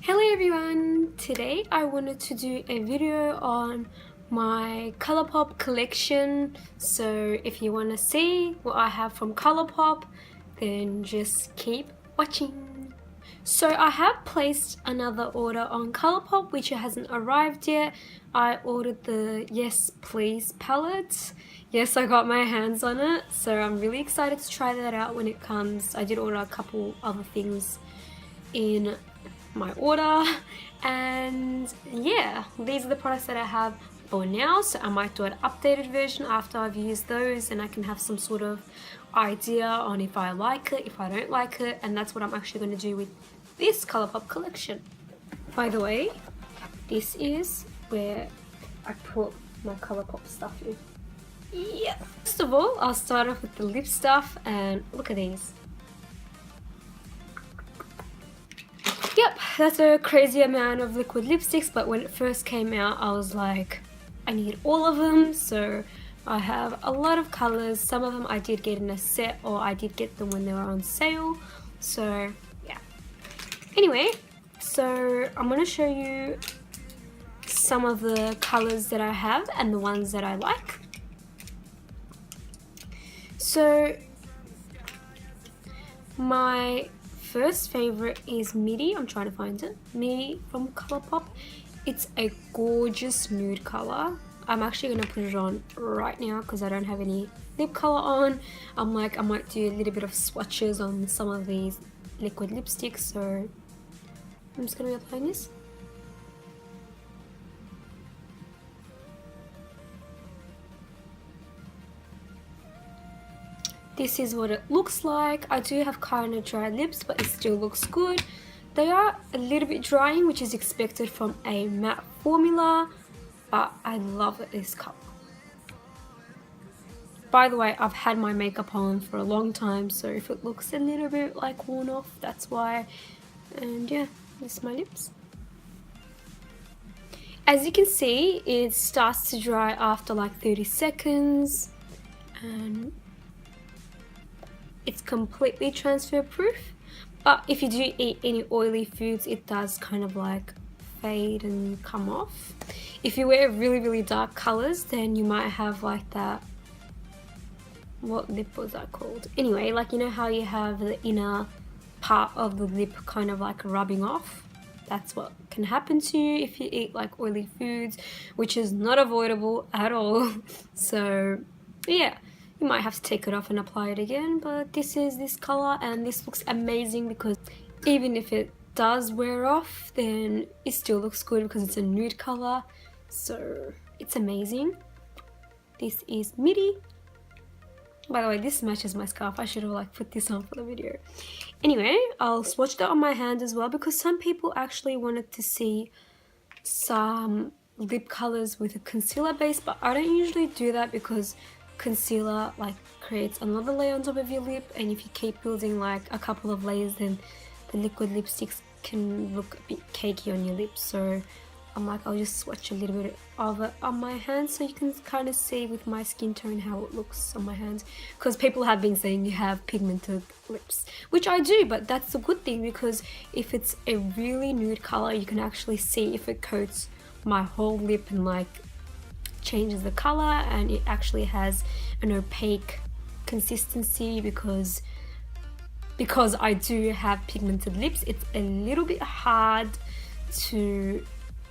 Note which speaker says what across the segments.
Speaker 1: Hello everyone! Today I wanted to do a video on my Colourpop collection. So if you want to see what I have from Colourpop, then just keep watching. So I have placed another order on Colourpop which hasn't arrived yet. I ordered the Yes Please palette. Yes, I got my hands on it, so I'm really excited to try that out when it comes. I did order a couple other things in my order, and yeah, these are the products that I have for now. So I might do an updated version after I've used those and I can have some sort of idea on if I like it, if I don't like it, and that's what I'm actually going to do with this Colourpop collection. By the way, this is where I put my Colourpop stuff in. Yeah. First of all, I'll start off with the lip stuff, and look at these. Yep, that's a crazy amount of liquid lipsticks, but when it first came out I was like, I need all of them. So I have a lot of colors. Some of them I did get in a set, or I did get them when they were on sale. So yeah. Anyway, so I'm going to show you some of the colors that I have and the ones that I like. So my first favorite is Midi. I'm trying to find it. Midi from Colourpop. It's a gorgeous nude color. I'm actually going to put it on right now because I don't have any lip color on. I'm like, I might do a little bit of swatches on some of these liquid lipsticks, so I'm just going to be applying this. This is what it looks like. I do have kind of dry lips, but it still looks good. They are a little bit drying, which is expected from a matte formula, but I love this color. By the way, I've had my makeup on for a long time, so if it looks a little bit like worn off, that's why. And yeah, this is my lips. As you can see, it starts to dry after like 30 seconds, and it's completely transfer proof. But if you do eat any oily foods, it does kind of like fade and come off. If you wear really dark colors, then you might have like that, what lip was that called? Anyway, like, you know how you have the inner part of the lip kind of like rubbing off? That's what can happen to you if you eat like oily foods, which is not avoidable at all. So yeah, you might have to take it off and apply it again, but this is this color, and this looks amazing because even if it does wear off, then it still looks good because it's a nude color. So it's amazing. This is Midi. By the way, this matches my scarf. I should have like put this on for the video. Anyway, I'll swatch that on my hand as well because some people actually wanted to see some lip colors with a concealer base, but I don't usually do that because concealer like creates another layer on top of your lip, and if you keep building like a couple of layers, then the liquid lipsticks can look a bit cakey on your lips. So I'm like, I'll just swatch a little bit of it on my hands so you can kind of see with my skin tone how it looks on my hands, because people have been saying you have pigmented lips, which I do, but that's a good thing because if it's a really nude color, you can actually see if it coats my whole lip and like changes the color, and it actually has an opaque consistency because I do have pigmented lips. It's a little bit hard to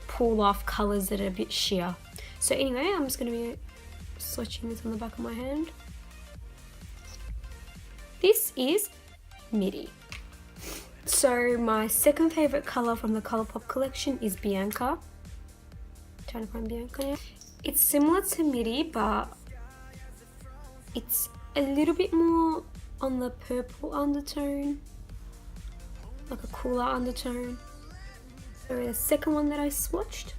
Speaker 1: pull off colors that are a bit sheer. So anyway, I'm just going to be swatching this on the back of my hand. This is Midi. So my second favorite color from the Colourpop collection is Bianca. I'm trying to find Bianca now. It's similar to Midi, but it's a little bit more on the purple undertone, like a cooler undertone. So the second one that I swatched.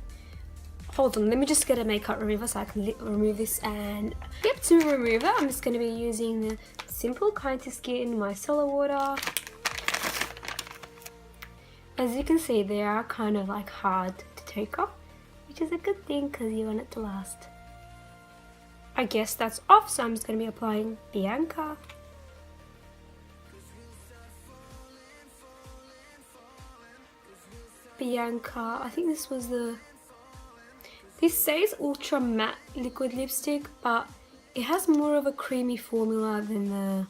Speaker 1: Hold on, let me just get a makeup remover so I can remove this. And yep, to remove it, I'm just going to be using the Simple Kind to Skin micellar water. As you can see, they are kind of like hard to take off, which is a good thing because you want it to last. I guess that's off, so I'm just going to be applying Bianca. Bianca, I think this was the, this says ultra matte liquid lipstick, but it has more of a creamy formula than the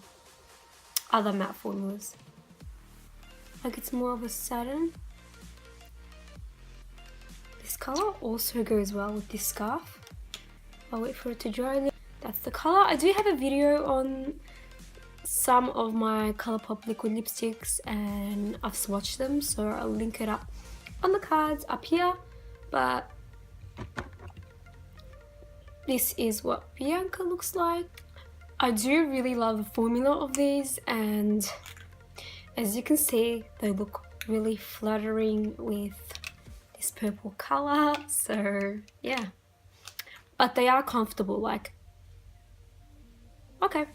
Speaker 1: other matte formulas. Like it's more of a satin. This color also goes well with this scarf. I'll wait for it to dry. That's the color. I do have a video on some of my Colourpop liquid lipsticks and I've swatched them, so I'll link it up on the cards up here. But this is what Bianca looks like. I do really love the formula of these, and as you can see, they look really flattering with this purple color, so yeah. But they are comfortable, like, okay.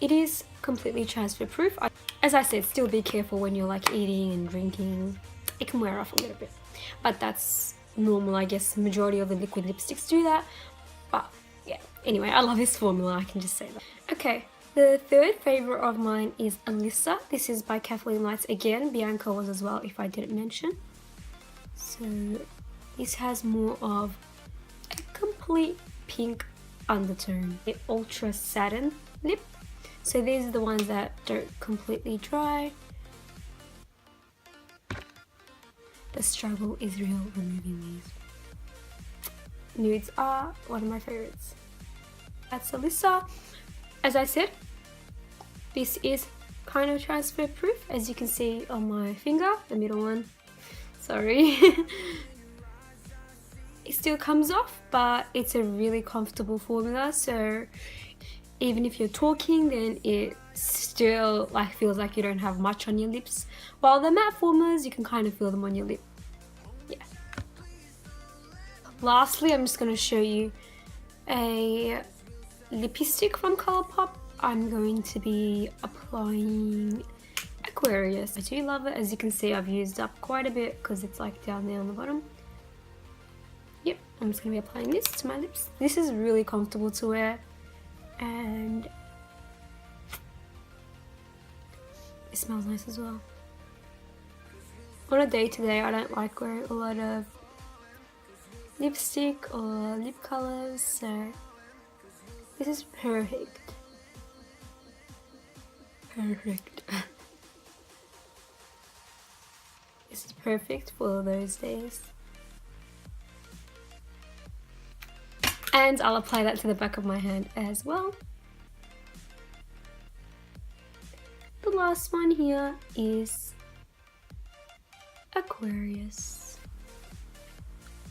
Speaker 1: It is completely transfer proof. As I said, still be careful when you're like eating and drinking. It can wear off a little bit, but that's normal. I guess the majority of the liquid lipsticks do that, but yeah. Anyway, I love this formula, I can just say that. Okay, the third favorite of mine is Alyssa. This is by Kathleen Lights again. Bianca was as well, if I didn't mention. So this has more of a complete pink undertone. The ultra satin lip. So these are the ones that don't completely dry. The struggle is real removing these. Nudes are one of my favorites. That's Alyssa. As I said, this is kind of transfer proof, as you can see on my finger, the middle one. Sorry. It still comes off, but it's a really comfortable formula, so even if you're talking, then it still like feels like you don't have much on your lips. While the matte formulas, you can kind of feel them on your lip. Yeah. Lastly, I'm just going to show you a Lippie stick from Colourpop. I'm going to be applying Aquarius. I do love it. As you can see, I've used up quite a bit because it's like down there on the bottom. Yep, I'm just going to be applying this to my lips. This is really comfortable to wear, and it smells nice as well. On a day to day, I don't like wearing a lot of lipstick or lip colors, so this is perfect. Perfect. This is perfect for those days. And I'll apply that to the back of my hand as well. The last one here is Aquarius.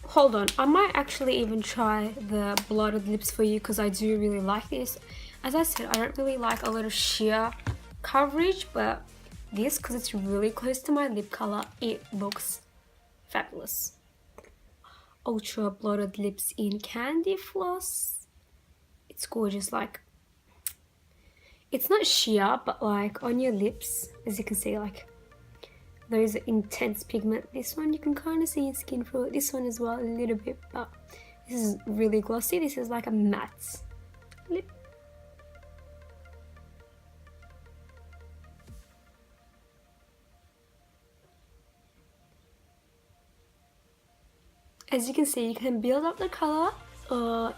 Speaker 1: Hold on, I might actually even try the Blotted lips for you because I do really like this. As I said, I don't really like a lot of sheer coverage, but this, because it's really close to my lip color, it looks fabulous. Ultra Blotted lips in Candy Floss. It's gorgeous. Like, it's not sheer, but like on your lips, as you can see, like those are intense pigment. This one you can kind of see your skin through it. This one as well a little bit, but this is really glossy. This is like a matte lip. As you can see, you can build up the color or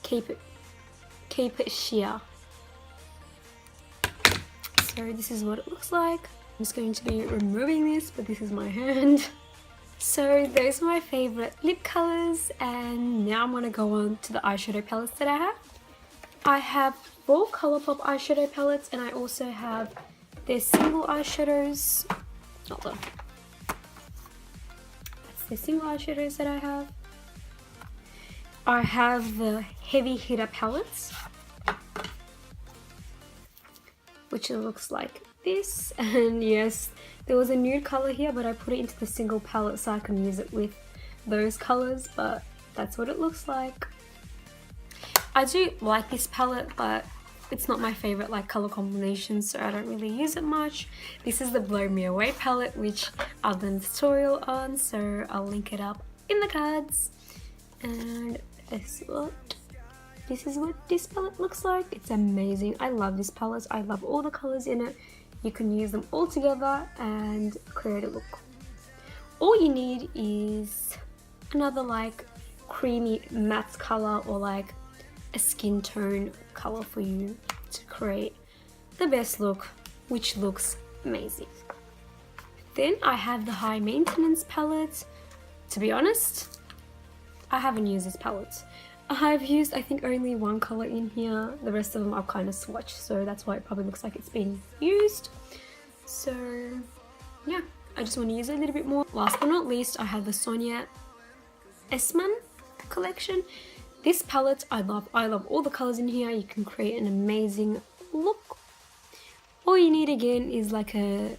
Speaker 1: keep it sheer. So this is what it looks like. I'm just going to be removing this, but this is my hand. So those are my favorite lip colors, and now I'm going to go on to the eyeshadow palettes that I have. I have 4 Colourpop eyeshadow palettes, and I also have their single eyeshadows. Hold on. The single eyeshadows that I have. I have the heavy hitter palettes, which it looks like this. And yes, there was a nude color here, but I put it into the single palette so I can use it with those colors, but that's what it looks like. I do like this palette, but it's not my favorite like color combination, so I don't really use it much. This is the Blow Me Away palette, which I've done a tutorial on, so I'll link it up in the cards. And this is what this palette looks like. It's amazing. I love this palette. I love all the colors in it. You can use them all together and create a look all you need is another like creamy matte color or like a skin tone color for you to create the best look, which looks amazing. Then I have the high maintenance palette. To be honest, I haven't used this palette. I've used I think only one color in here. The rest of them I've kind of swatched, so that's why it probably looks like it's been used. So yeah, I just want to use it a little bit more. Last but not least, I have the Sonia Essman collection. This palette I love. I love all the colors in here. You can create an amazing look. All you need again is like a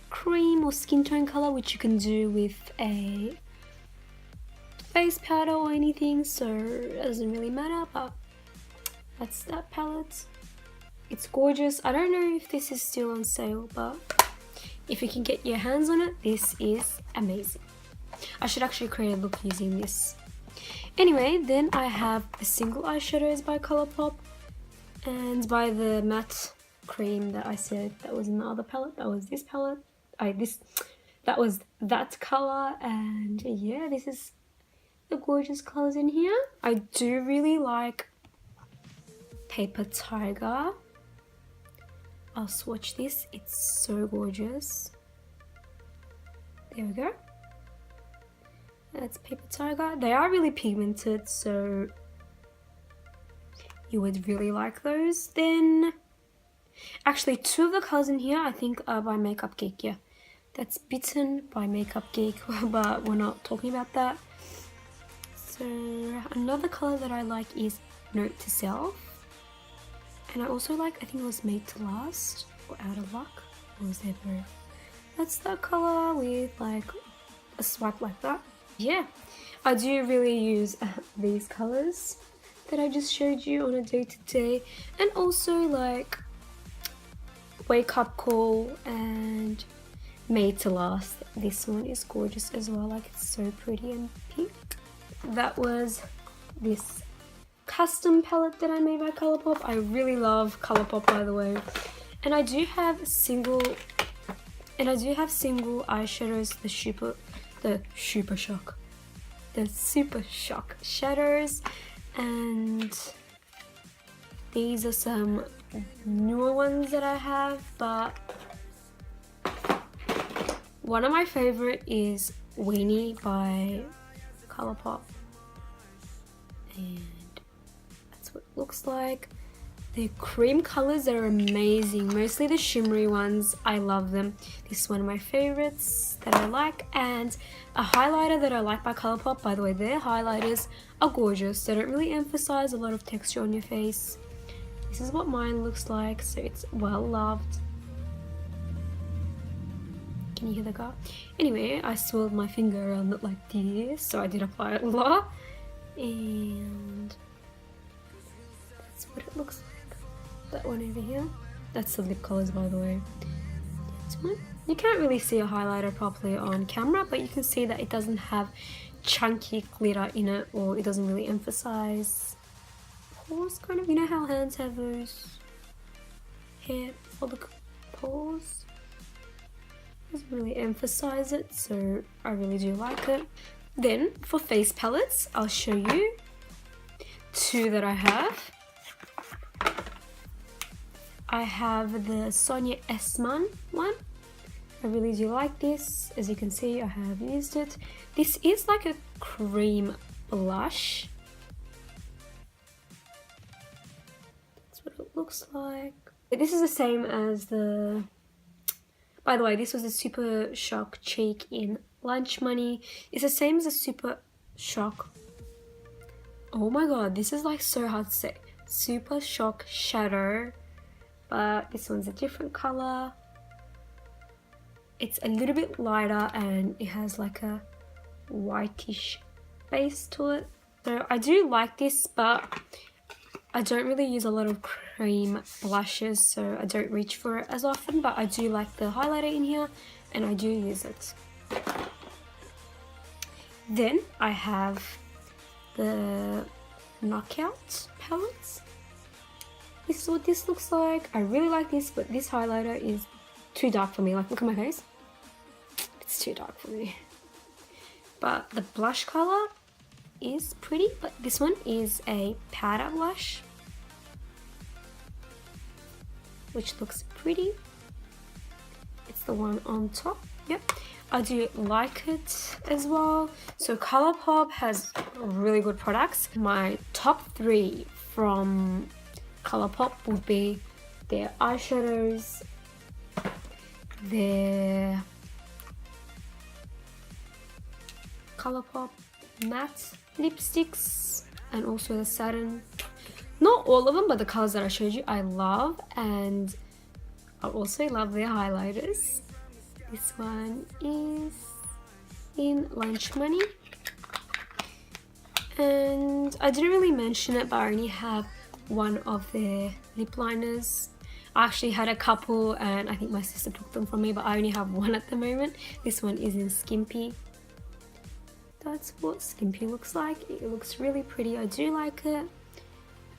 Speaker 1: cream or skin tone color, which you can do with a face powder or anything, so it doesn't really matter, but that's that palette. It's gorgeous. I don't know if this is still on sale, but if you can get your hands on it, this is amazing. I should actually create a look using this. Anyway, then I have the single eyeshadows by Colourpop, and by the matte cream that I said that was in the other palette. That was this palette. That was that color, and yeah, this is the gorgeous colors in here. I do really like Paper Tiger. I'll swatch this. It's so gorgeous. There we go. That's Paper Tiger. They are really pigmented, so you would really like those. Then actually two of the colors in here I think are by Makeup Geek. Yeah, that's Bitten by Makeup Geek, but we're not talking about that. So another color that I like is Note to Self, and I also like, I think it was Made to Last or Out of Luck, or was there both? That's that color with like a swipe like that. Yeah, I do really use these colors that I just showed you on a day-to-day, and also like Wake Up Call and Made to Last. This one is gorgeous as well, like it's so pretty and pink. That was this custom palette that I made by Colourpop. I really love Colourpop, by the way. And I do have single eyeshadows, the Super Shock shadows, and these are some newer ones that I have, but one of my favorite is Weenie by Colourpop, and that's what it looks like. The cream colors are amazing, mostly the shimmery ones. I love them. This is one of my favorites that I like, and a highlighter that I like by Colourpop. By the way, their highlighters are gorgeous. They don't really emphasize a lot of texture on your face. This is what mine looks like, so it's well loved. Can you hear the car? Anyway, I swirled my finger around it like this, so I did apply it a lot, and that's what it looks like. That one over here, that's the lip colors, by the way. This one, you can't really see a highlighter properly on camera, but you can see that it doesn't have chunky glitter in it, or it doesn't really emphasize pores, kind of. You know how hands have those hair follicle pores? Doesn't really emphasize it, so I really do like it. Then for face palettes, I'll show you two that I have. I have the Sonia Essman one. I really do like this. As you can see, I have used it. This is like a cream blush. That's what it looks like. This is the same as the... By the way, this was a Super Shock cheek in Lunch Money. It's the same as a Super Shock. Oh my god, this is like so hard to say. Super Shock Shadow. But this one's a different color. It's a little bit lighter and it has like a whitish base to it. So I do like this, but I don't really use a lot of cream blushes, so I don't reach for it as often, but I do like the highlighter in here and I do use it. Then I have the Knockout palettes. This is what this looks like. I really like this, but this highlighter is too dark for me. Like, look at my face. It's too dark for me. but the blush color is pretty. But this one is a powder blush, which looks pretty. It's the one on top. Yep, I do like it as well. So Colourpop has really good products. My top 3 from Colourpop would be their eyeshadows, their Colourpop matte lipsticks, and also the Satin. Not all of them, but the colors that I showed you I love, and I also love their highlighters. This one is in Lunch Money, and I didn't really mention it, but I only have one of their lip liners. I actually had a couple and I think my sister took them from me, but I only have one at the moment. This one is in Skimpy. That's what Skimpy looks like. It looks really pretty. I do like it,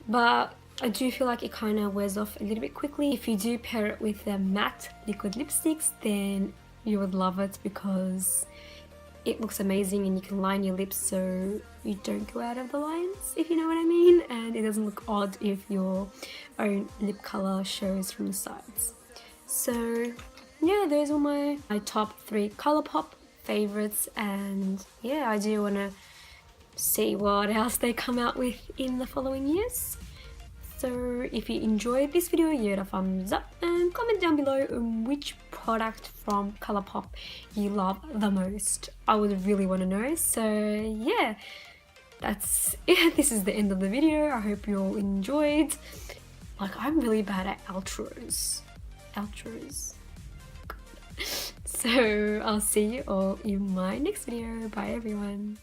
Speaker 1: but I do feel like it kind of wears off a little bit quickly. If you do pair it with the matte liquid lipsticks, then you would love it because it looks amazing and you can line your lips so you don't go out of the lines, if you know what I mean, and it doesn't look odd if your own lip color shows from the sides. So yeah, those were my top 3 Colourpop favorites, and yeah, I do want to see what else they come out with in the following years. So if you enjoyed this video, give it a thumbs up and comment down below which product from Colourpop you love the most. I would really want to know. So yeah, that's it. This is the end of the video. I hope you all enjoyed. Like, I'm really bad at outros. So I'll see you all in my next video. Bye everyone.